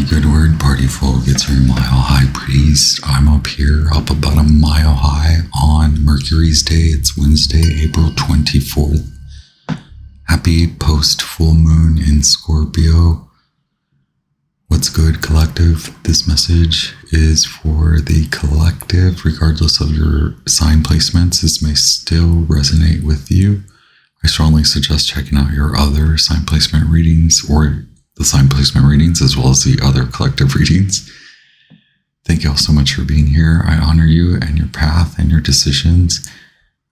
good word, party folk. It's your mile high priest. I'm up here, up about a mile high on Mercury's day. It's Wednesday, April 24th. Happy post full moon in Scorpio. What's good, collective? This message is for the collective, regardless of your sign placements. This may still resonate with you. I strongly suggest checking out your other sign placement readings, or the sign placement readings, as well as the other collective readings. Thank you all so much for being here. I honor you and your path and your decisions.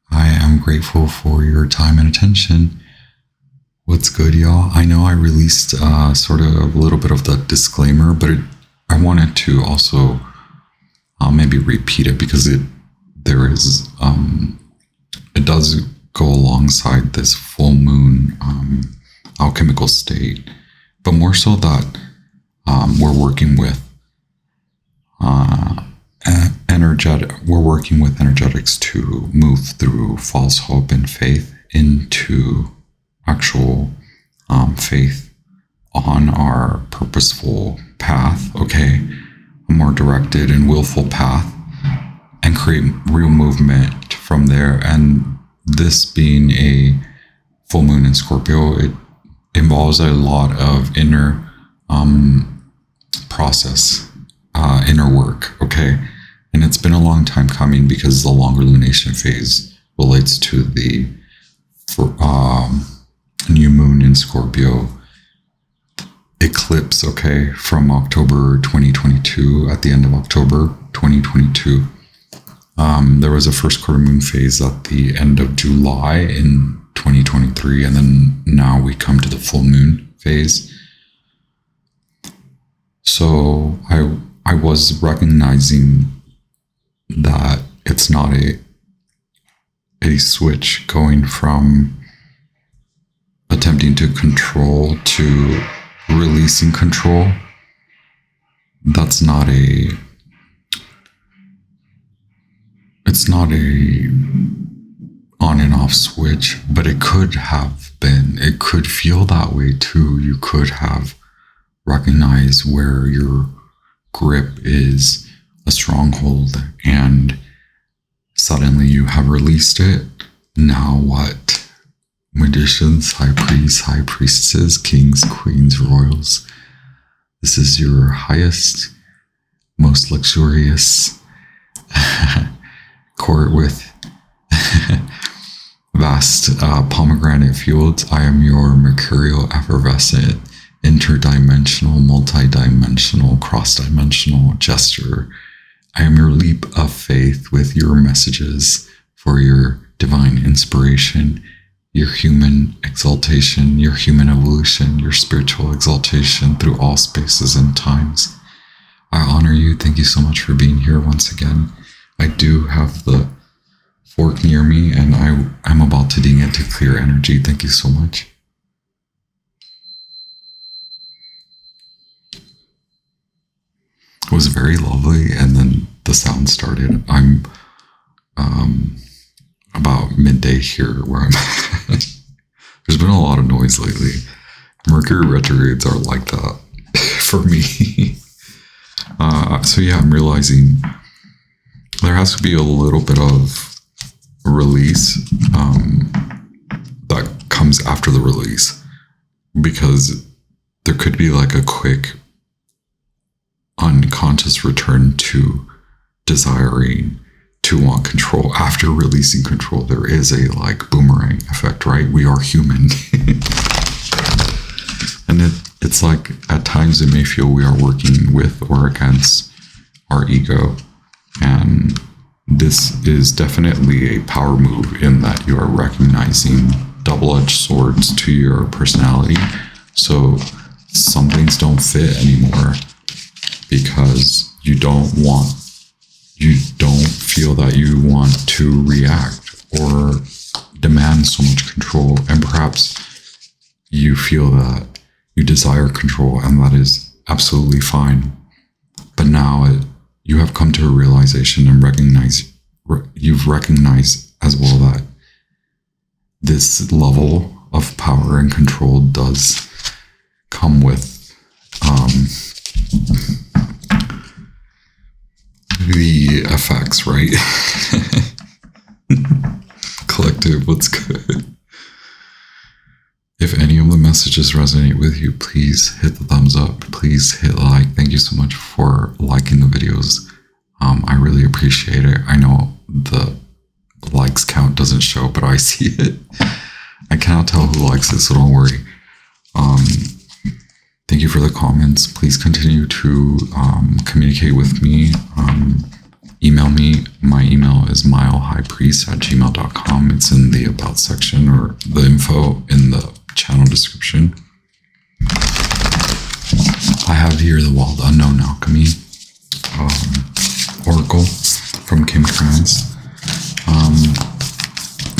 I am grateful for your time and attention. What's good, y'all? I know I released sort of a little bit of the disclaimer, but I wanted to also maybe repeat it because it does go alongside this full moon alchemical state, but more so that we're working with energetics to move through false hope and faith into actual faith on our purposeful path, okay, a more directed and willful path, and create real movement from there. And this being a full moon in Scorpio, it involves a lot of inner process, inner work, okay? And it's been a long time coming because the longer lunation phase relates to the new moon in Scorpio eclipse, okay, from October 2022, at the end of October 2022. There was a first quarter moon phase at the end of July in 2023, and then now we come to the full moon phase. So I was recognizing that it's not a switch going from attempting to control to releasing control. It's not a on and off switch, but it could have been. It could feel that way too. You could have recognized where your grip is a stronghold and suddenly you have released it. Now what? Magicians, high priests, high priestesses, kings, queens, royals. This is your highest, most luxurious court with vast pomegranate fields. I am your mercurial, effervescent, interdimensional, multidimensional, cross-dimensional gesture. I am your leap of faith with your messages for your divine inspiration, your human exaltation, your human evolution, your spiritual exaltation through all spaces and times. I honor you. Thank you so much for being here once again. I do have the fork near me, and I'm about to ding it to clear energy. Thank you so much. It was very lovely, and then the sound started. I'm about midday here where I'm at. There's been a lot of noise lately. Mercury retrogrades are like that for me. So yeah, I'm realizing there has to be a little bit of release that comes after the release, because there could be like a quick unconscious return to desiring to want control after releasing control. There is a like boomerang effect, right? We are human. And it's like at times it may feel we are working with or against our ego. And this is definitely a power move in that you are recognizing double-edged swords to your personality. So some things don't fit anymore because you don't feel that you want to react or demand so much control. And perhaps you feel that you desire control, and that is absolutely fine. But now you have come to a realization and you've recognized as well that this level of power and control does come with FX, right? Collective, what's good? If any of the messages resonate with you, please hit the thumbs up. Please hit like. Thank you so much for liking the videos. I really appreciate it. I know the likes count doesn't show, but I see it. I cannot tell who likes it, so don't worry. Thank you for the comments. Please continue to communicate with me. Email me. My email is milehighpriest@gmail.com. It's in the about section or the info in the channel description. I have here the Wild Unknown Alchemy Oracle from Kim Krantz.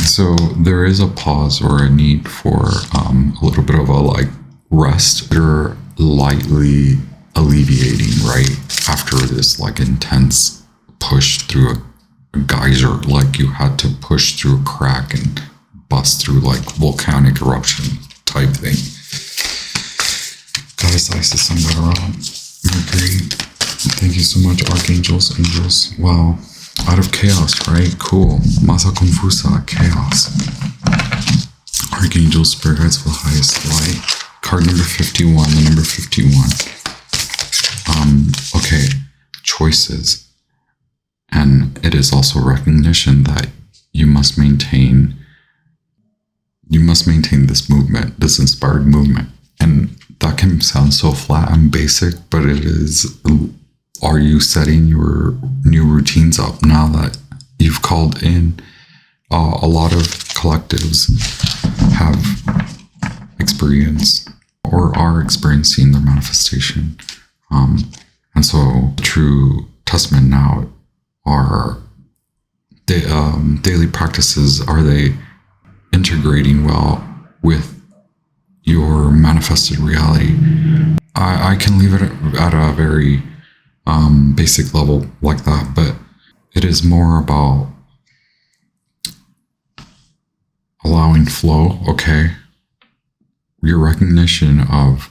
So there is a pause or a need for a little bit of a like rest. You're lightly alleviating, right? After this like intense push through a geyser, like you had to push through a crack and bust through like volcanic eruption type thing. Goddess Isis, Sun God Ra, Mercury. Thank you so much, archangels, angels. Wow. Out of chaos, right? Cool. Masa confusa, chaos. Archangels, spirit guides for the highest light. Card number 51, the number 51. Okay, choices. And it is also recognition that you must maintain this movement, this inspired movement. And that can sound so flat and basic, but it is. Are you setting your new routines up now that you've called in? A lot of collectives have experienced or are experiencing their manifestation. And so true testament now are daily practices. Are they integrating well with your manifested reality? I can leave it at a very basic level like that, but it is more about allowing flow. Okay, your recognition of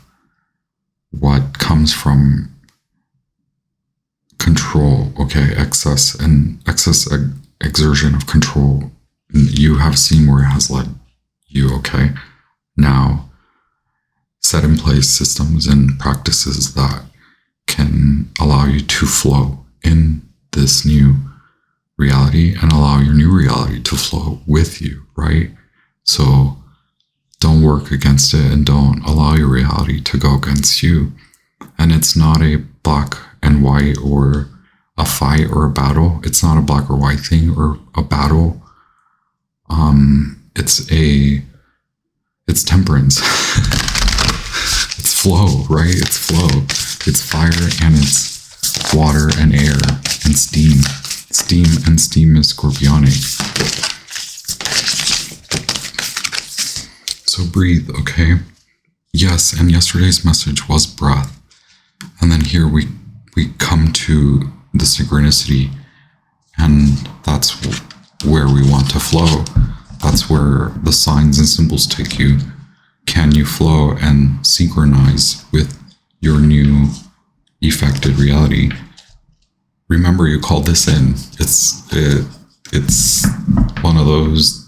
what comes from control. Okay, excess exertion of control. You have seen where it has led you. Okay, now set in place systems and practices that can allow you to flow in this new reality and allow your new reality to flow with you, right? So don't work against it and don't allow your reality to go against you. And it's not a black and white or a fight or a battle. It's not a black or white thing or a battle. It's temperance. It's flow, right? It's flow. It's fire and it's water and air and steam. And steam is scorpionic. So breathe, okay? Yes, and yesterday's message was breath. And then here we come to the synchronicity, and that's where we want to flow. That's where the signs and symbols take you. Can you flow and synchronize with your new effected reality? Remember, you called this in. It's one of those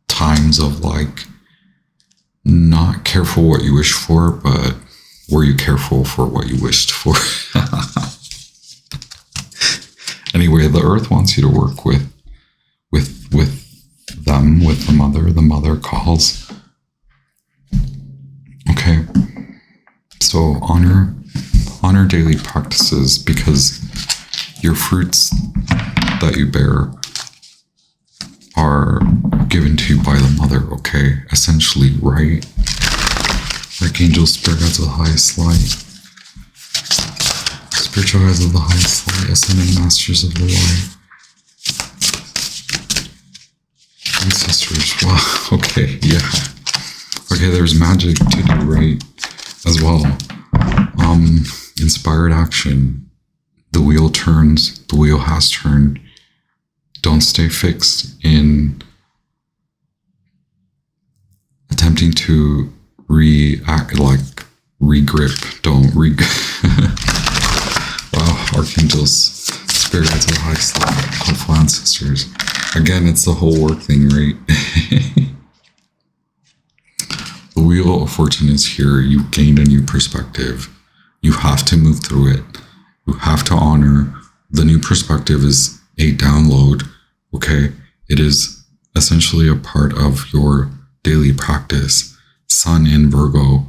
times of like not careful what you wish for, but were you careful for what you wished for? Anyway, the earth wants you to work with them, with the mother. The mother calls. Okay, so honor daily practices, because your fruits that you bear are given to you by the mother, okay? Essentially, right? Archangels, spirit guides of the highest light. Spiritual guides of the highest light, ascended masters of the light. Ancestors, wow, okay, yeah. Okay, there's magic to do, right? As well. Inspired action. The wheel turns, the wheel has turned. Don't stay fixed in attempting to regrip. Don't Wow, archangels, spirits of high sleep, helpful ancestors. Again, it's the whole work thing, right? The Wheel of Fortune is here. You've gained a new perspective. You have to move through it. You have to honor. The new perspective is a download, okay? It is essentially a part of your daily practice. Sun in Virgo,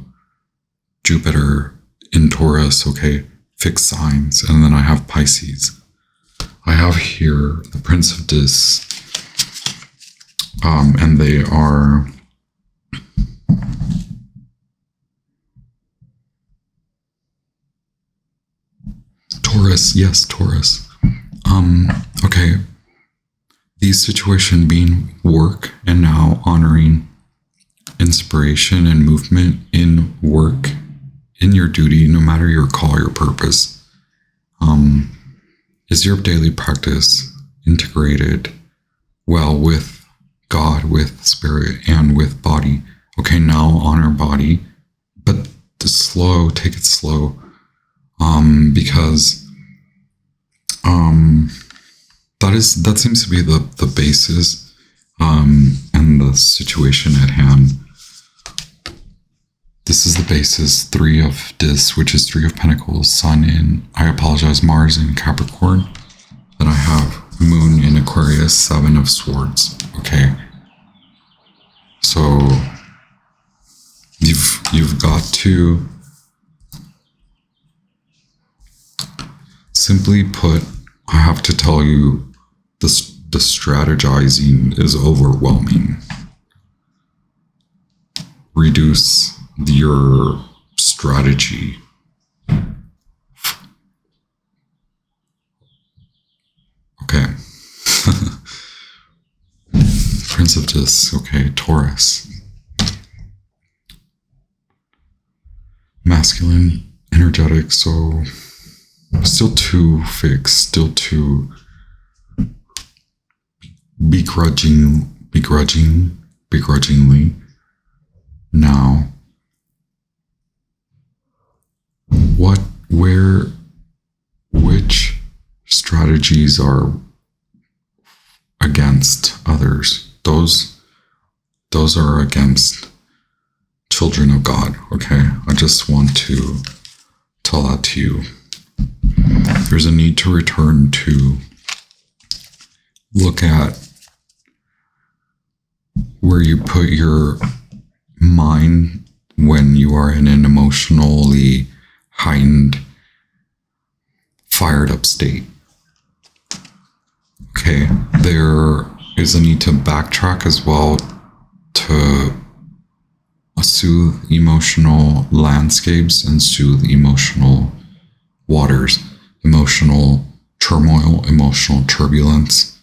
Jupiter in Taurus, okay? Fixed signs. And then I have Pisces. I have here the Prince of Dis, and they are Taurus. Yes, Taurus. Okay. These situation being work and now honoring inspiration and movement in work, in your duty, no matter your call, your purpose. Is your daily practice integrated well with God, with spirit, and with body? Okay, now honor body, but take it slow, because that seems to be the basis, and the situation at hand. This is the basis, 3 of Dis, which is 3 of Pentacles, Sun in, Mars in Capricorn. Then I have Moon in Aquarius, 7 of Swords. Okay. So you've got to, simply put, I have to tell you, the strategizing is overwhelming. Reduce your strategy. Okay. Prince of Dis. Okay, Taurus. Masculine, energetic, so still too fixed, still too begrudgingly. Now, which strategies are against others? Those are against children of God, okay? I just want to tell that to you. There's a need to return to look at where you put your mind when you are in an emotionally heightened, fired up state. Okay, there is a need to backtrack as well to soothe emotional landscapes and soothe emotional waters, emotional turmoil, emotional turbulence.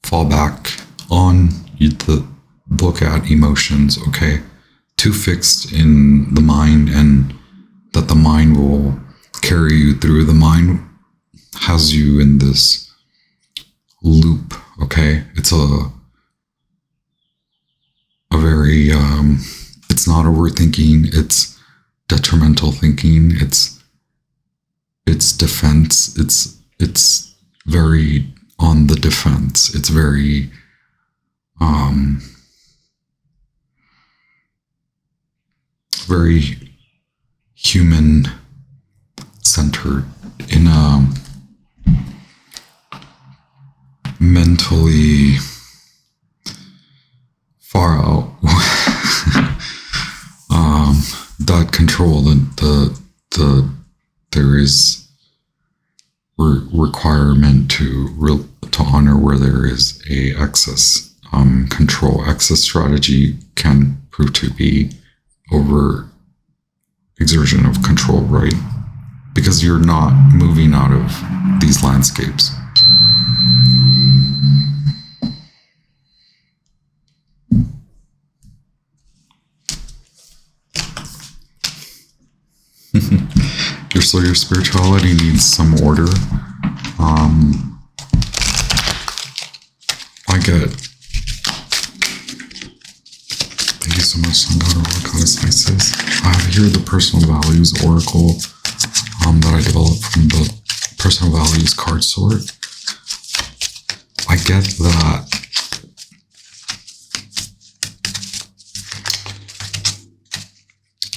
Fall back on the look at emotions, okay? Too fixed in the mind, and that the mind will carry you through. The mind has you in this loop, okay? It's a very, it's not overthinking, it's detrimental thinking, it's defense, it's very on the defense, it's very, very human centered, in a mentally far out that control, there is requirement to honor where there is a excess control. Excess strategy can prove to be over exertion of control, right? Because you're not moving out of these landscapes. So your spirituality needs some order. Thank you so much, Sun God, Goddess Isis. I have here the personal values oracle that I developed from the personal values card sort, I get that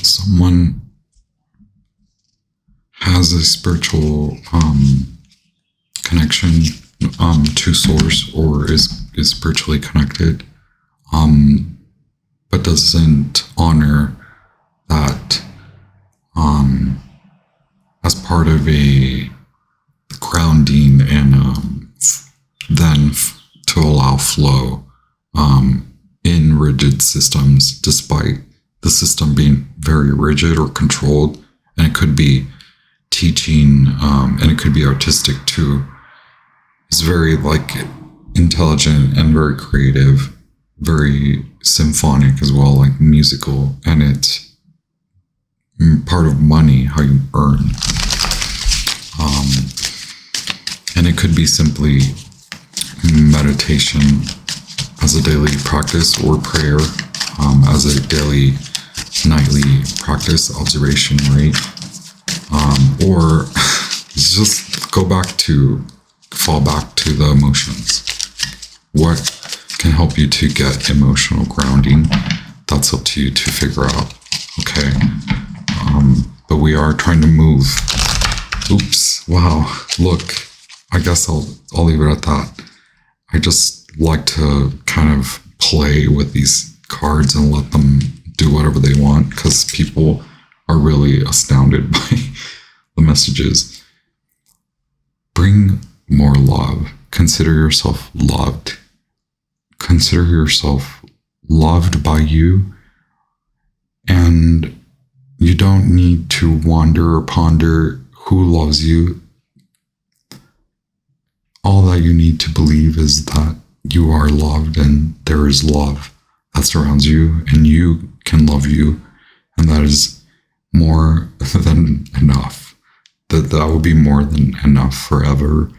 someone has a spiritual connection to source, or is spiritually connected, but doesn't honor that as part of a grounding, and then to allow flow in rigid systems, despite the system being very rigid or controlled. And it could be teaching, and it could be artistic too. It's very like intelligent and very creative, very symphonic as well, like musical, and it's part of money, how you earn. And it could be simply meditation as a daily practice, or prayer as a daily, nightly practice, observation, right? Or just fall back to the emotions. What can help you to get emotional grounding? That's up to you to figure out, okay? But we are trying to move. Oops, wow, look, I guess I'll leave it at that. I just like to kind of play with these cards and let them do whatever they want, because people are really astounded by the messages. Bring more love. Consider yourself loved. Consider yourself loved by you, and you don't need to wonder or ponder who loves you. All that you need to believe is that you are loved, and there is love that surrounds you, and you can love you, and that is more than enough. That will be more than enough forever,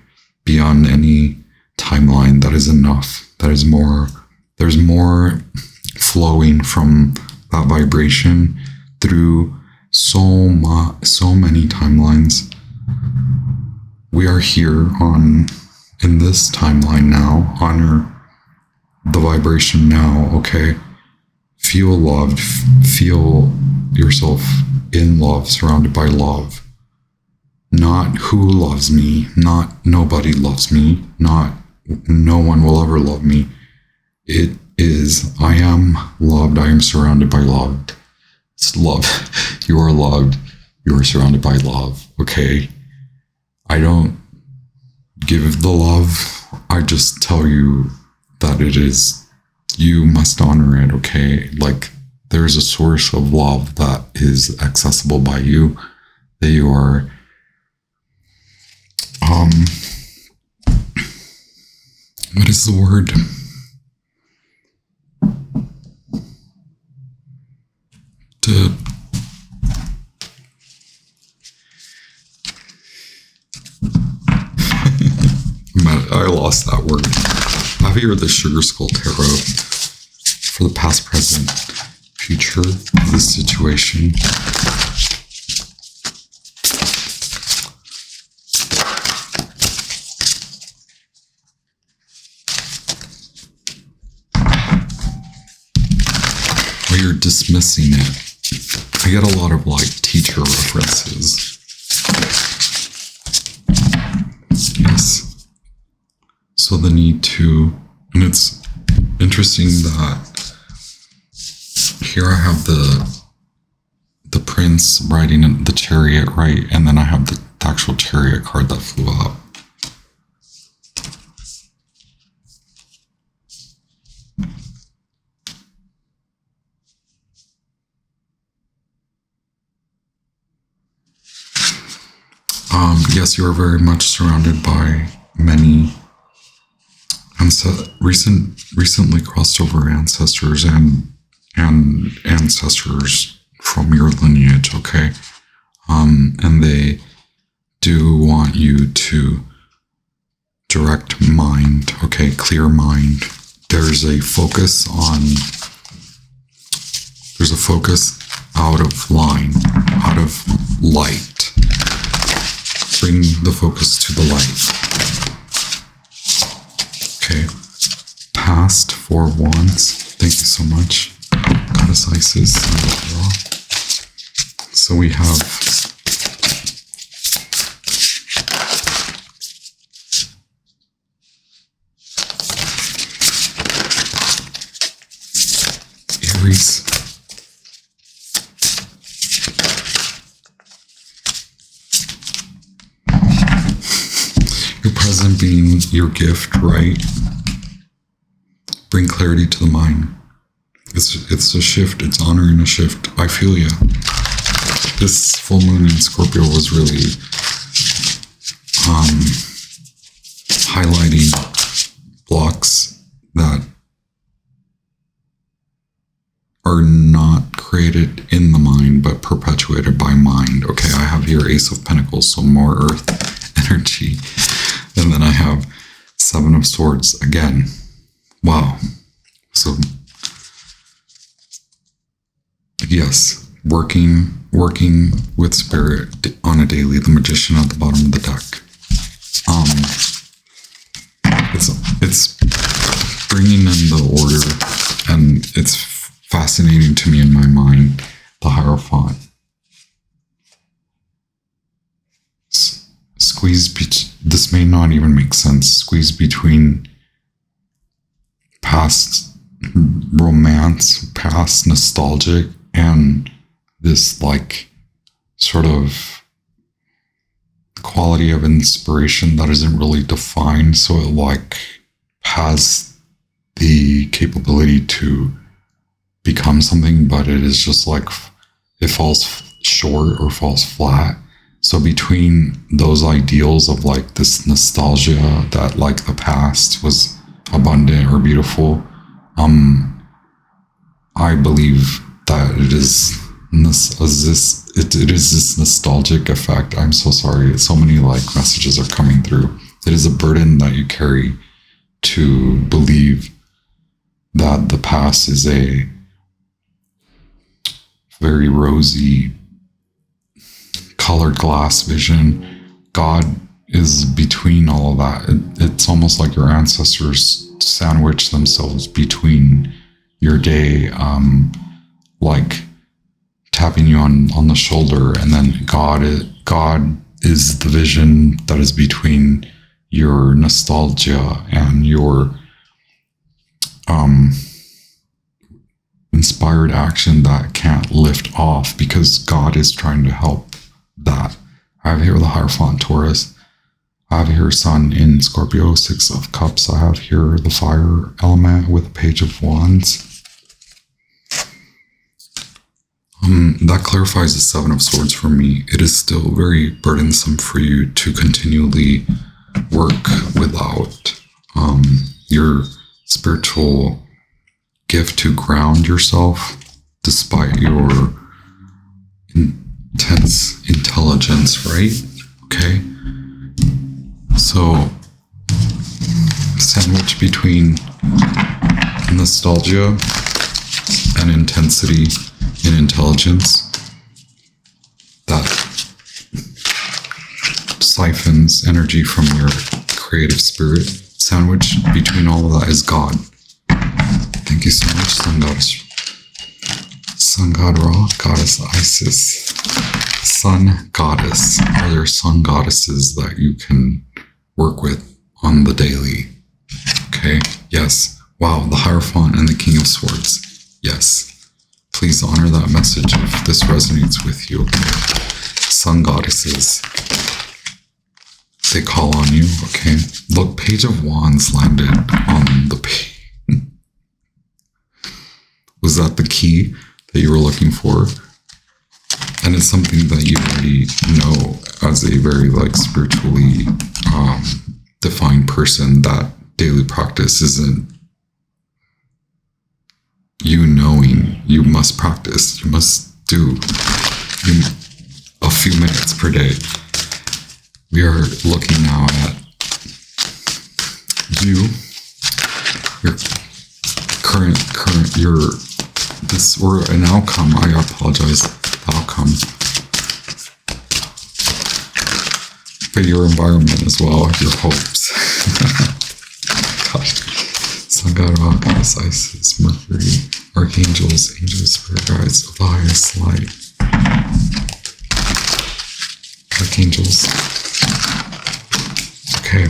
beyond any timeline. That is enough. That is more. There's more flowing from that vibration through so many timelines. We are here in this timeline now. Honor the vibration now, okay? Feel loved. Feel yourself in love, surrounded by love. Not who loves me, not nobody loves me, not no one will ever love me. It is, I am loved, I am surrounded by love. It's love. You are loved, you are surrounded by love, okay? I don't give the love, I just tell you that it is, you must honor it, okay? Like, there's a source of love that is accessible by you, that you are what is the word? I lost that word. I have here the Sugar Skull Tarot for the past, present, future of this situation. You're dismissing it. I get a lot of like teacher references. Yes. So the need to, and it's interesting that here I have the prince riding in the chariot, right? And then I have the actual chariot card that flew out. Yes, you are very much surrounded by many recently crossed over ancestors and ancestors from your lineage, okay? And they do want you to direct mind, okay? Clear mind. There's a focus out of line, out of light. bring the focus to the light. Okay. Past 4 of Wands. Thank you so much. Goddess Isis. So we have Aries. Your present being your gift, right? Bring clarity to the mind. It's a shift. It's honoring a shift. I feel ya. This full moon in Scorpio was really highlighting blocks that are not created in the mind, but perpetuated by mind. Okay, I have here Ace of Pentacles, so more Earth energy. And then I have 7 of Swords again. Wow. So, yes, working with spirit on a daily, the Magician at the bottom of the deck. It's bringing in the order, and it's fascinating to me in my mind, the Hierophant. This may not even make sense. Squeeze between past romance, past nostalgic, and this like sort of quality of inspiration that isn't really defined. So it like has the capability to become something, but it is just like it falls short or falls flat. So between those ideals of like this nostalgia that like the past was abundant or beautiful, I believe that it is this nostalgic effect. I'm so sorry. So many like messages are coming through. It is a burden that you carry to believe that the past is a very rosy colored glass vision. God is between all of that. It's almost like your ancestors sandwich themselves between your day, like tapping you on the shoulder, and then God is the vision that is between your nostalgia and your inspired action that can't lift off, because God is trying to help that. I have here the Hierophant Taurus. I have here Sun in Scorpio, 6 of Cups. I have here the fire element with a Page of Wands. That clarifies the 7 of Swords for me. It is still very burdensome for you to continually work without your spiritual gift to ground yourself, despite your intense intelligence, right? Okay. So, sandwich between nostalgia and intensity and intelligence that siphons energy from your creative spirit. Sandwich between all of that is God. Thank you so much, Sun Goddess. Sun God Ra, Goddess Isis. Sun Goddess. Are there Sun Goddesses that you can work with on the daily? Okay, yes. Wow, the Hierophant and the King of Swords. Yes. Please honor that message if this resonates with you. Okay? Sun Goddesses. They call on you, okay? Look, Page of Wands landed on the page. Was that the key that you were looking for? And it's something that you already know as a very like spiritually defined person. That daily practice isn't you knowing. You must practice. You must do a few minutes per day. We are looking now at you, your current, your this, or an outcome. I apologize. Outcome. but your environment as well, your hopes. Gosh. Sun God of Alchemist, Isis, Mercury, Archangels, Angels, Spirit Guides of the highest light. Archangels. Okay.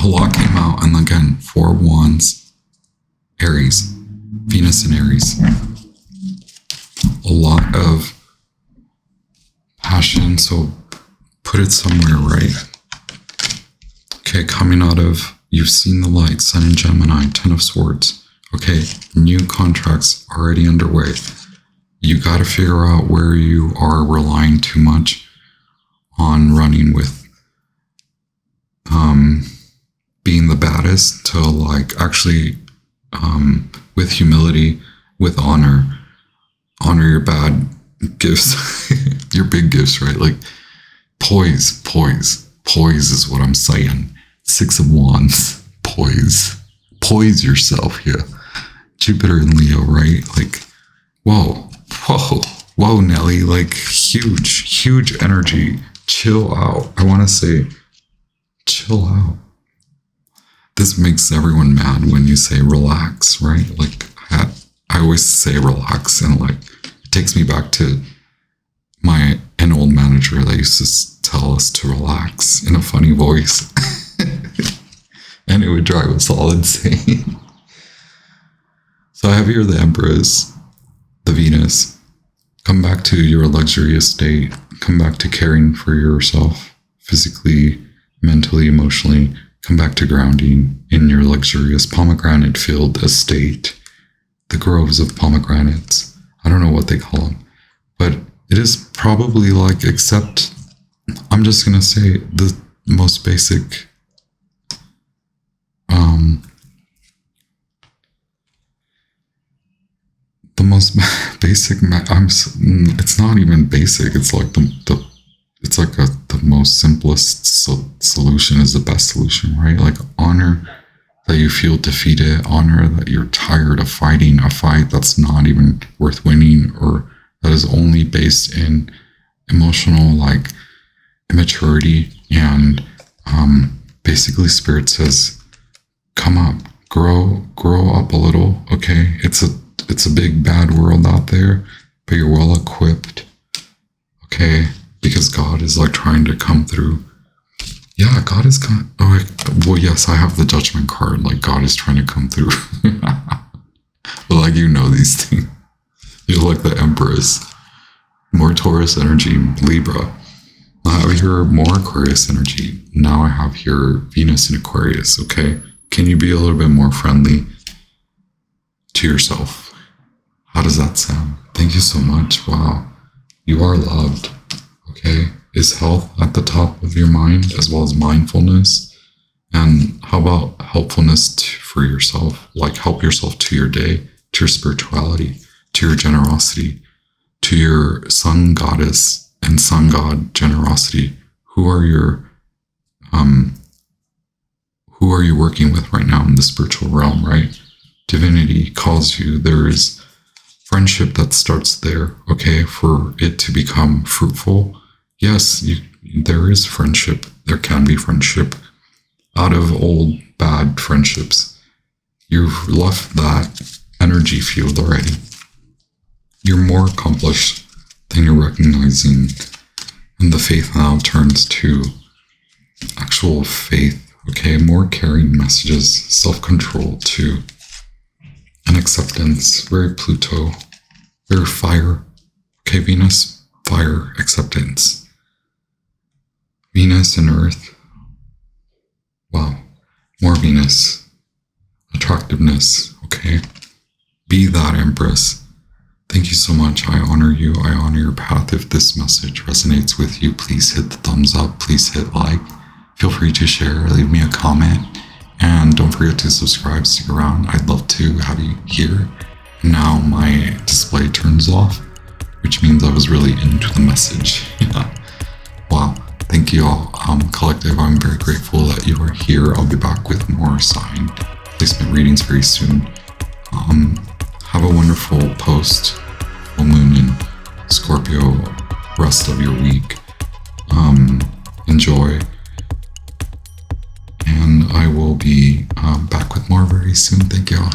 A lot came out, and again, 4 Wands, Aries, Venus in Aries. A lot of passion, so put it somewhere, right? Okay, coming out of, you've seen the light, Sun in Gemini, 10 of Swords. Okay, new contracts already underway. You got to figure out where you are relying too much on running with being the baddest to like actually with humility, with honor your bad gifts, your big gifts, right? Like poise is what I'm saying. 6 of Wands, poise yourself here. Jupiter and Leo, right? Like, whoa, Nelly, like huge energy. Chill out. I want to say, chill out. This makes everyone mad when you say relax, right? Like, I always say relax, and like, it takes me back to an old manager that used to tell us to relax in a funny voice. And it would drive us all insane. So I have here the Empress, the Venus. Come back to your luxurious state. Come back to caring for yourself physically, mentally, emotionally. Come back to grounding in your luxurious pomegranate filled estate. The groves of pomegranates. I don't know what they call them. But it is probably like, except, I'm just going to say the most basic it's not even basic. It's like the most simplest solution is the best solution, right? Like, honor that you feel defeated, honor that you're tired of fighting a fight that's not even worth winning, or that is only based in emotional like immaturity. And basically Spirit says, come up, grow up a little. Okay, it's a big bad world out there, but you're well equipped. Okay, because God is like trying to come through. Yeah, God is well, yes, I have the Judgment card. Like, God is trying to come through. But like, you know these things. You're like the Empress. More Taurus energy, Libra. I have here more Aquarius energy. Now I have here Venus in Aquarius. Okay, can you be a little bit more friendly to yourself? How does that sound? Thank you so much. Wow. You are loved. Okay. Is health at the top of your mind, as well as mindfulness? And how about helpfulness for yourself? Like, help yourself to your day, to your spirituality, to your generosity, to your sun goddess and sun god generosity. Who are you working with right now in the spiritual realm, right? Divinity calls you. There is friendship that starts there, okay, for it to become fruitful. Yes, there is friendship. There can be friendship out of old bad friendships. You've left that energy field already. You're more accomplished than you're recognizing. And the faith now turns to actual faith, okay? More caring messages, self-control too. And acceptance, very Pluto, very fire. Okay, Venus, fire, acceptance. Venus and Earth. Wow, more Venus. Attractiveness, okay? Be that Empress. Thank you so much. I honor you. I honor your path. If this message resonates with you, please hit the thumbs up. Please hit like. Feel free to share. Leave me a comment. And don't forget to subscribe. Stick around. I'd love to have you here. Now my display turns off, which means I was really into the message. Wow. Thank you all. Collective, I'm very grateful that you are here. I'll be back with more sign placement readings very soon. Have a wonderful post full moon in Scorpio rest of your week. Enjoy enjoy. And I will be back with more very soon. Thank you all.